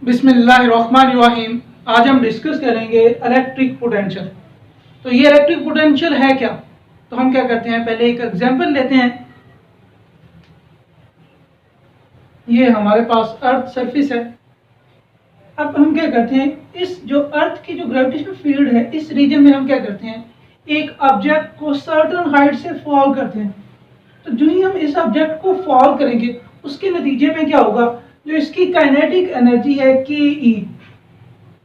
बिस्मिल्लाहिर्रहमानिर्रहीम। आज हम डिस्कस करेंगे इलेक्ट्रिक पोटेंशियल। तो ये इलेक्ट्रिक पोटेंशियल है क्या? तो हम क्या करते हैं, पहले एक एग्जांपल लेते हैं। ये हमारे पास अर्थ सरफेस है। अब हम क्या करते हैं, इस जो अर्थ की जो ग्रेविटेशनल फील्ड है, इस रीजन में हम क्या करते हैं, एक ऑब्जेक्ट को सर्टेन हाइट से फॉल करते हैं। तो जो ही हम इस ऑब्जेक्ट को फॉल करेंगे, उसके नतीजे में क्या होगा, जो इसकी काइनेटिक एनर्जी है के ई,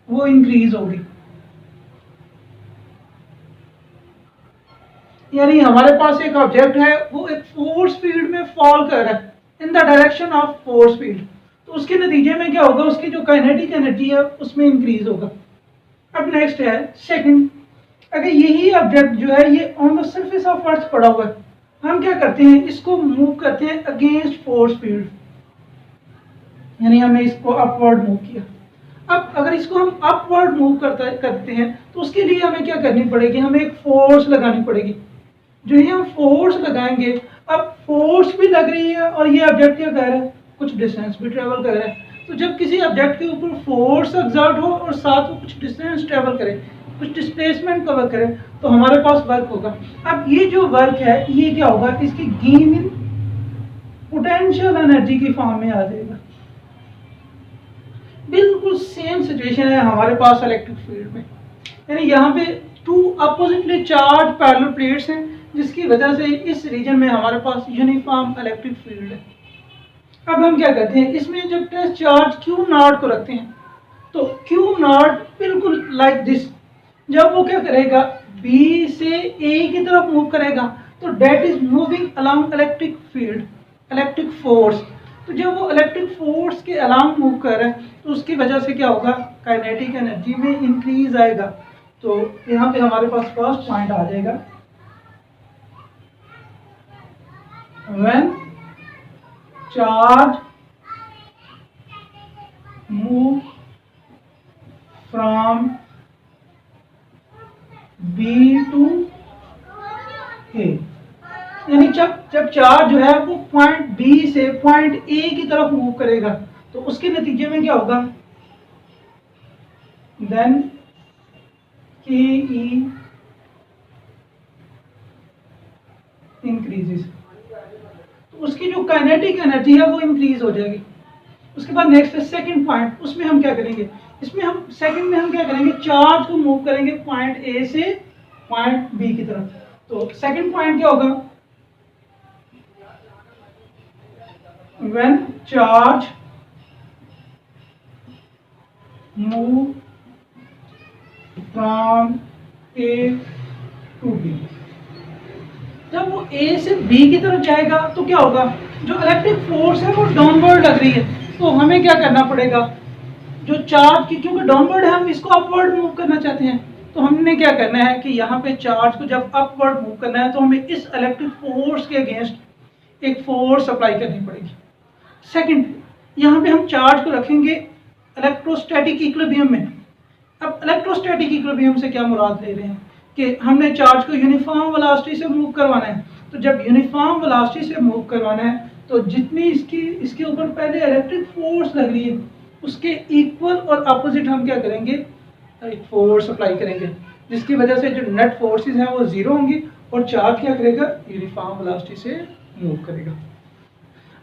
वो इंक्रीज होगी। यानी हमारे पास एक ऑब्जेक्ट है, वो एक फोर्स फील्ड में फॉल कर रहा है in the direction of force field. तो उसके नतीजे में क्या होगा, उसकी जो काइनेटिक एनर्जी है उसमें इंक्रीज होगा। अब नेक्स्ट है सेकंड, अगर यही ऑब्जेक्ट जो है ये on the surface of earth पड़ा हुआ है, हम क्या करते हैं, इसको मूव करते हैं अगेंस्ट फोर्स फील्ड, यानी हमने इसको अपवर्ड मूव किया। अब अगर इसको हम अपवर्ड मूव करते हैं तो उसके लिए हमें क्या करनी पड़ेगी, हमें एक फोर्स लगानी पड़ेगी। जो ये हम फोर्स लगाएंगे, अब फोर्स भी लग रही है और ये ऑब्जेक्ट क्या कर रहा है, कुछ डिस्टेंस भी ट्रेवल कर रहा है। तो जब किसी ऑब्जेक्ट के ऊपर फोर्स एक्सर्ट हो और साथ में कुछ डिस्टेंस ट्रेवल करे, कुछ डिस्प्लेसमेंट कवर करे, तो हमारे पास वर्क होगा। अब ये जो वर्क है ये क्या होगा, इसकी गेन इन पोटेंशियल एनर्जी की फॉर्म में आ जाएगा। बिल्कुल सेम सिचुएशन है हमारे पास इलेक्ट्रिक फील्ड में। यानी यहाँ पे two oppositely charge parallel plates हैं, जिसकी वजह से इस रीजन में हमारे पास यूनिफॉर्म इलेक्ट्रिक फील्ड है। अब हम क्या करते हैं, इसमें जब टेस्ट चार्ज क्यू नॉट को रखते हैं, तो क्यू नॉट बिल्कुल लाइक दिस, जब वो क्या करेगा, बी से ए की तरफ मूव करेगा, तो that is moving along electric field, electric force. तो जब वो इलेक्ट्रिक फोर्स के अलोंग मूव कर रहा है, तो उसकी वजह से क्या होगा, काइनेटिक एनर्जी में इंक्रीज आएगा। तो यहाँ पे हमारे पास फर्स्ट पॉइंट आ जाएगा, when charge move from B to A, यानी जब चार्ज जो है वो पॉइंट बी से पॉइंट ए की तरफ मूव करेगा, तो उसके नतीजे में क्या होगा, देन के ई इंक्रीजेस। तो उसकी जो काइनेटिक एनर्जी है वो इंक्रीज हो जाएगी। उसके बाद नेक्स्ट है सेकंड पॉइंट, उसमें हम क्या करेंगे, इसमें हम सेकंड में हम क्या करेंगे, चार्ज को मूव करेंगे पॉइंट ए से पॉइंट बी की तरफ। तो सेकंड पॉइंट क्या होगा, when charge move from A to B, जब वो A से B की तरफ जाएगा तो क्या होगा, जो इलेक्ट्रिक फोर्स है वो डाउनवर्ड लग रही है। तो हमें क्या करना पड़ेगा, जो चार्ज की, क्योंकि डाउनवर्ड है, हम इसको अपवर्ड मूव करना चाहते हैं, तो हमने क्या करना है कि यहाँ पे चार्ज को जब अपवर्ड मूव करना है, तो हमें इस इलेक्ट्रिक फोर्स के अगेंस्ट एक फोर्स अप्लाई करनी पड़ेगी। सेकंड, यहाँ पे हम चार्ज को रखेंगे इलेक्ट्रोस्टैटिक इक्विलिब्रियम में। अब इलेक्ट्रोस्टैटिक इक्विलिब्रियम से क्या मुराद ले रहे हैं कि हमने चार्ज को यूनिफॉर्म वेलोसिटी से मूव करवाना है। तो जब यूनिफॉर्म वेलोसिटी से मूव करवाना है, तो जितनी इसके ऊपर पहले इलेक्ट्रिक फोर्स लग रही है, उसके इक्वल और अपोजिट हम क्या करेंगे, एक फोर्स अप्लाई करेंगे, जिसकी वजह से जो नेट फोर्सेज हैं वो जीरो होंगी और चार्ज क्या करेगा, यूनिफॉर्म वेलोसिटी से मूव करेगा।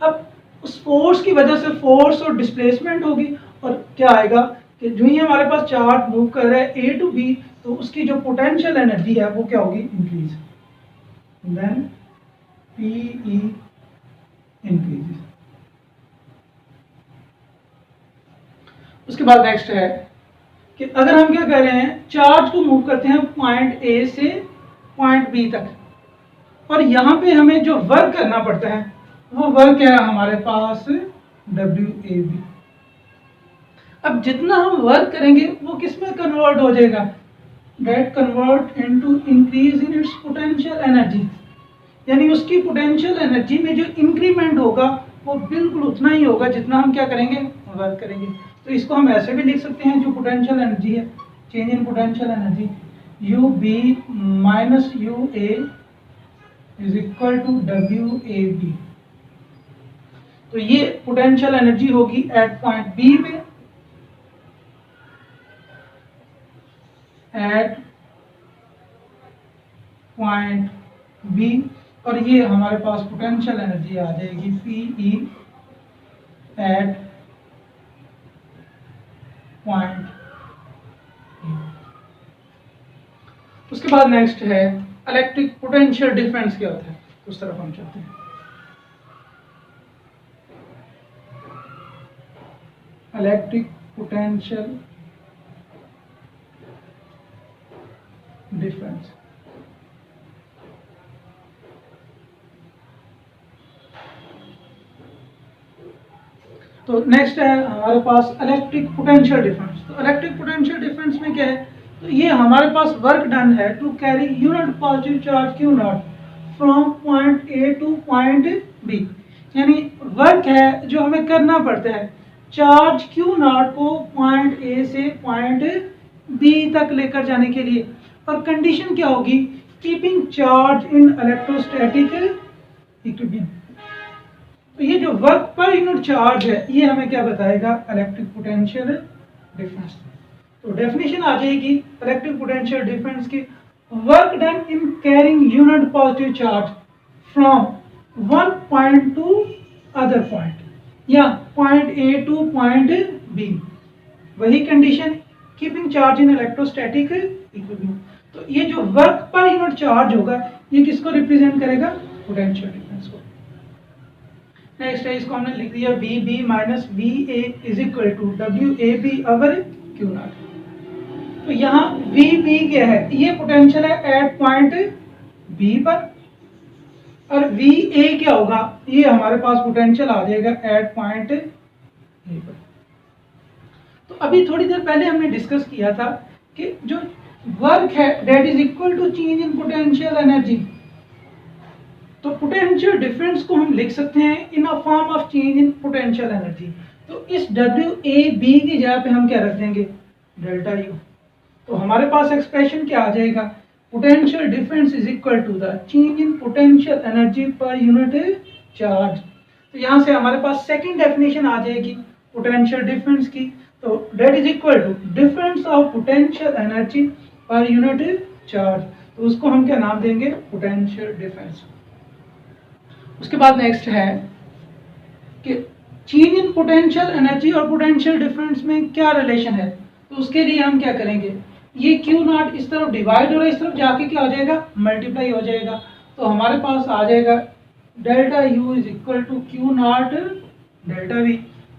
अब उस फोर्स की वजह से फोर्स और डिस्प्लेसमेंट होगी, और क्या आएगा कि जो ही हमारे पास चार्ज मूव कर रहा है ए टू बी, तो उसकी जो पोटेंशियल एनर्जी है वो क्या होगी, increase, then P E increase. उसके बाद नेक्स्ट है कि अगर हम क्या कर रहे हैं, चार्ज को मूव करते हैं पॉइंट ए से पॉइंट बी तक, और यहाँ पे हमें जो वर्क करना पड़ता है वो वर्क है हमारे पास WAB। अब जितना हम वर्क करेंगे वो किस में कन्वर्ट हो जाएगा, that convert into increase in its potential energy. यानी उसकी पोटेंशियल एनर्जी में जो इंक्रीमेंट होगा वो बिल्कुल उतना ही होगा जितना हम क्या करेंगे, वर्क करेंगे। तो इसको हम ऐसे भी लिख सकते हैं, जो पोटेंशियल एनर्जी है, change in potential energy UB minus UA is equal to WAB। तो ये पोटेंशियल एनर्जी होगी एट पॉइंट बी में, एट पॉइंट बी, और ये हमारे पास पोटेंशियल एनर्जी आ जाएगी पी एट पॉइंट। उसके बाद नेक्स्ट है इलेक्ट्रिक पोटेंशियल डिफरेंस क्या होता है, उस तरफ हम चलते हैं। इलेक्ट्रिक पोटेंशियल डिफरेंस, तो नेक्स्ट है हमारे पास इलेक्ट्रिक पोटेंशियल डिफरेंस। तो इलेक्ट्रिक पोटेंशियल डिफरेंस में क्या है, तो ये हमारे पास वर्क डन है to carry unit positive charge q naught from point A to point B, यानी वर्क है जो हमें करना पड़ता है चार्ज क्यू नॉट को पॉइंट ए से पॉइंट बी तक लेकर जाने के लिए, और कंडीशन क्या होगी, keeping charge in electrostatic equilibrium. तो ये जो वर्क पर यूनिट चार्ज है ये हमें क्या बताएगा, इलेक्ट्रिक पोटेंशियल डिफरेंस। तो डेफिनेशन आ जाएगी इलेक्ट्रिक पोटेंशियल डिफरेंस की, work done in carrying unit positive charge from one point to other point, या point A to point B, वही condition keeping charge in electrostatic equilibrium. तो ये जो work per unit charge होगा ये किसको represent करेगा, पोटेंशियल डिफरेंस को। नेक्स्ट है, इसको हमने लिख दिया V B minus V A is equal to W A B over q naught. तो यहाँ वी बी क्या है, ये पोटेंशियल है एट पॉइंट बी पर, और वी ए क्या होगा, ये हमारे पास पोटेंशियल आ जाएगा एट पॉइंट ए पर। तो अभी थोड़ी देर पहले हमने डिस्कस किया था कि जो वर्क है that is equal to change in potential energy. तो पोटेंशियल डिफरेंस को हम लिख सकते हैं in a form of change in potential energy. तो इस डब्ल्यू ए बी की जगह पे हम क्या रख देंगे, डेल्टा यू। तो हमारे पास एक्सप्रेशन क्या आ जाएगा, potential difference is equal to the change in potential energy per unit charge. तो यहाँ से हमारे पास सेकंड डेफिनेशन आ जाएगी पोटेंशियल डिफरेंस की, तो that is equal to difference of potential energy per unit charge. तो उसको हम क्या नाम देंगे, पोटेंशियल डिफरेंस। उसके बाद नेक्स्ट है कि चेंज इन पोटेंशियल एनर्जी और पोटेंशियल डिफरेंस में क्या रिलेशन है। तो उसके लिए हम क्या करेंगे, ये क्यू नॉट इस तरफ डिवाइड हो रहा है, इस तरफ जाके क्या हो जाएगा, मल्टीप्लाई हो जाएगा। तो हमारे पास आ जाएगा delta U is equal to q naught delta V.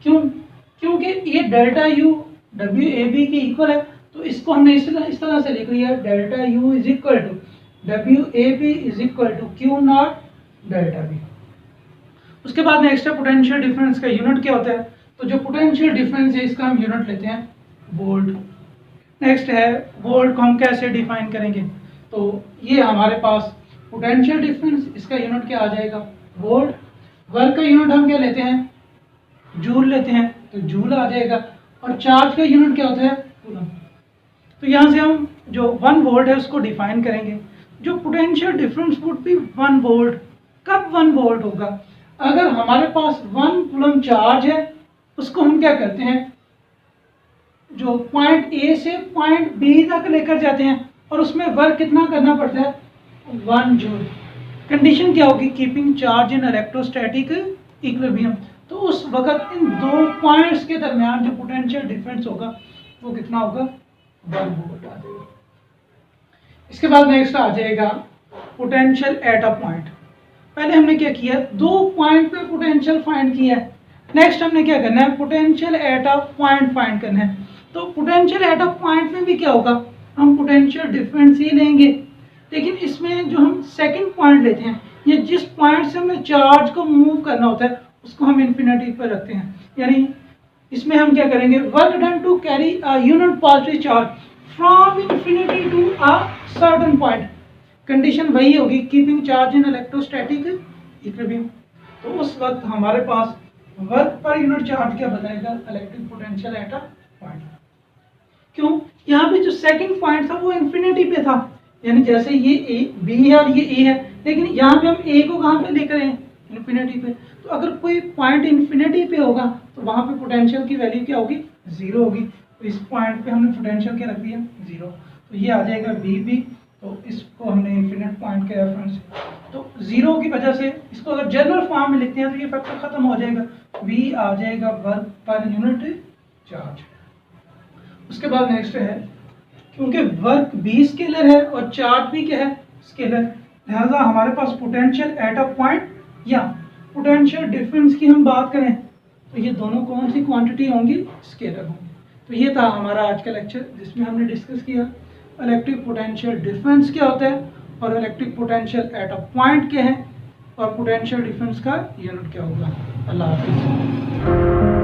क्यों, क्योंकि ये delta U W A B की इक्वल है, तो इसको हमने इस तरह से लिख लिया, delta U is equal to W A B is equal to q naught delta B. उसके बाद नेक्स्ट है पोटेंशियल डिफरेंस का यूनिट क्या होता है। तो जो पोटेंशियल डिफरेंस है इसका हम यूनिट लेते हैं वोल्ट। नेक्स्ट है वोल्ट को हम कैसे डिफाइन करेंगे। तो ये हमारे पास पोटेंशियल डिफरेंस, इसका यूनिट क्या आ जाएगा, वोल्ट। वर्क का यूनिट हम क्या लेते हैं, जूल लेते हैं, तो जूल आ जाएगा। और चार्ज का यूनिट क्या होता है, कूलम। तो यहाँ से हम जो 1 वोल्ट है उसको डिफाइन करेंगे। जो potential difference would be 1 volt. कब 1 वोल्ट होगा, अगर हमारे पास 1 कूलम चार्ज है, उसको हम क्या करते हैं, जो पॉइंट ए से पॉइंट बी तक लेकर जाते हैं, और उसमें वर्क कितना करना पड़ता है, 1 जूल। कंडीशन क्या होगी, keeping charge in electrostatic equilibrium. तो उस वक्त इन दो पॉइंट्स के दरमियान जो पोटेंशियल डिफरेंस होगा वो कितना होगा, 1 वोल्ट आ जाएगा। इसके बाद नेक्स्ट आ जाएगा पोटेंशियल एट अ पॉइंट। पहले हमने क्या किया, 2 पॉइंट पे पोटेंशियल फाइंड किया है। नेक्स्ट हमने क्या करना है, potential at a point find करना है। तो पोटेंशियल एट अ पॉइंट में भी क्या होगा, हम पोटेंशियल डिफरेंस ही लेंगे, लेकिन इसमें जो हम सेकंड पॉइंट लेते हैं, या जिस पॉइंट से हमें चार्ज को मूव करना होता है उसको हम इन्फिनिटी पर रखते हैं। यानी इसमें हम क्या करेंगे, work done to carry a unit positive charge from infinity to a certain point. Condition वही होगी, keeping charge in electrostatic equilibrium. तो उस वक्त हमारे पास वर्क पर यूनिट चार्ज क्या बताएगा, electric potential at a point. क्यों, यहाँ पे जो सेकंड पॉइंट था वो इन्फिनिटी पे था, यानी जैसे ये ए बी है और ये ए है, लेकिन यहाँ पे हम ए को कहाँ पे लेकर आए, इन्फिनिटी पे। तो अगर कोई पॉइंट इन्फिनिटी पे होगा तो वहाँ पे पोटेंशियल की वैल्यू क्या होगी, 0 होगी। तो इस पॉइंट पे हमने पोटेंशियल क्या रख दिया, 0। तो ये आ जाएगा बी, तो इसको हमने इन्फिनिट पॉइंट के रेफरेंस से, तो जीरो की वजह से इसको अगर जनरल फॉर्म में लिखते हैं तो ये फैक्टर खत्म हो जाएगा, v आ जाएगा वर्क पर यूनिट चार्ज। उसके बाद नेक्स्ट है, क्योंकि वर्क भी स्केलर है और चार्ज भी क्या है, स्केलर, लिहाजा हमारे पास पोटेंशियल एट अ पॉइंट या पोटेंशियल डिफरेंस की हम बात करें तो ये दोनों कौन सी क्वांटिटी होंगी, स्केलर होंगी। तो ये था हमारा आज का लेक्चर जिसमें हमने डिस्कस किया इलेक्ट्रिक पोटेंशियल डिफरेंस क्या होता है और electric potential at a point क्या है और पोटेंशियल डिफरेंस का यूनिट क्या होगा। अल्लाह हाफिज़।